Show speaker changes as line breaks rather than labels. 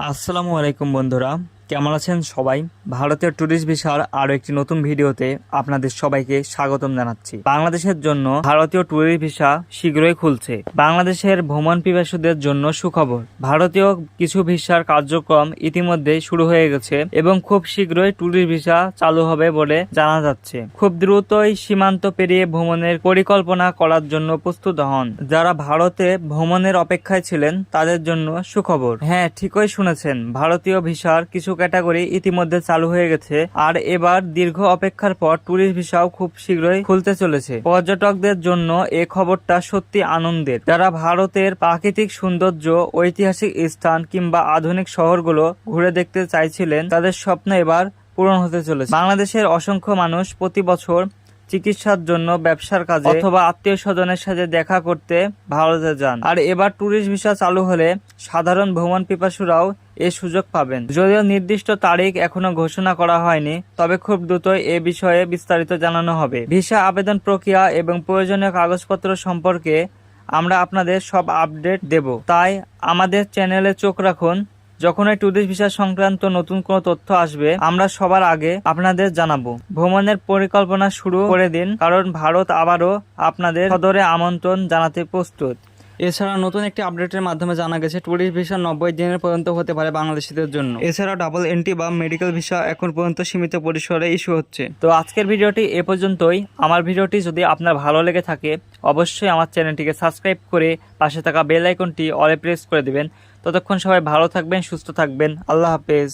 আসসালামু আলাইকুম বন্ধুরা, কেমন আছেন সবাই? ভারতীয় ট্যুরিস্ট ভিসার আরো একটি নতুন ভিডিওতে আপনাদের সবাইকে স্বাগতম জানাচ্ছি। বাংলাদেশের জন্য ভারতীয় ট্যুরিস্ট ভিসা শীঘ্রই খুলছে। বাংলাদেশের ভ্রমণ পিপাসুদের জন্য সুখবর, ভারতীয় কিছু ভিসার কার্যক্রম ইতিমধ্যেই শুরু হয়ে গেছে এবং খুব শীঘ্রই ট্যুরিস্ট ভিসা চালু হবে বলে জানা যাচ্ছে। খুব দ্রুতই সীমান্ত পেরিয়ে ভ্রমণের পরিকল্পনা করার জন্য প্রস্তুত হন। যারা ভারতে ভ্রমণের অপেক্ষায় ছিলেন তাদের জন্য সুখবর। হ্যাঁ, ঠিকই শুনেছেন, ভারতীয় ভিসার কিছু ক্যাটাগরি ইতিমধ্যে চালু হয়ে গেছে আর এবার দীর্ঘ অপেক্ষার পর ট্যুরিস্ট ভিসাও খুব শীঘ্রই খুলতে চলেছে। পর্যটকদের জন্য এই খবরটা সত্যি আনন্দের। যারা ভারতের প্রাকৃতিক সৌন্দর্য, ঐতিহাসিক স্থান কিংবা আধুনিক শহরগুলো ঘুরে দেখতে চাইছিলেন, তাদের স্বপ্ন এবার পূরণ হতে চলেছে। বাংলাদেশের অসংখ্য মানুষ প্রতি বছর চিকিৎসার জন্য, ব্যবসার কাজে অথবা আত্মীয় স্বজনের সাথে দেখা করতে ভারতে যান, আর এবার ট্যুরিস্ট ভিসা চালু হলে সাধারণ ভ্রমণ পিপাসুরাও এ সুযোগ পাবেন। যদিও নির্দিষ্ট তারিখ এখনো ঘোষণা করা হয়নি, তবে খুব দ্রুতই এ বিষয়ে বিস্তারিত জানানো হবে। ভিসা আবেদন প্রক্রিয়া এবং প্রয়োজনীয় কাগজপত্র সম্পর্কে আমরা আপনাদের সব আপডেট দেব, তাই আমাদের চ্যানেলে চোখ রাখুন। যখনই ট্যুরিস্ট ভিসা সংক্রান্ত নতুন কোনো তথ্য আসবে, আমরা সবার আগে আপনাদের জানাবো। ভ্রমণের পরিকল্পনা শুরু করে দিন, কারণ ভারত আবারও আপনাদের সদরে আমন্ত্রণ জানাতে প্রস্তুত। এছাড়া নতুন একটি আপডেটের মাধ্যমে জানা গেছে ট্যুরিস্ট ভিসা 90 দিনের পর্যন্ত হতে পারে বাংলাদেশিদের জন্য। এছাড়া ডাবল এন্ট্রি বা মেডিকেল ভিসা এখন পর্যন্ত সীমিত পরিসরে ইস্যু হচ্ছে। তো আজকের ভিডিওটি এ পর্যন্তই। আমার ভিডিওটি যদি আপনার ভালো লেগে থাকে, অবশ্যই আমার চ্যানেলটিকে সাবস্ক্রাইব করে পাশে থাকা বেল আইকনটি অলে প্রেস করে দিবেন। ততক্ষণ সবাই ভালো থাকবেন, সুস্থ থাকবেন। আল্লাহ হাফেজ।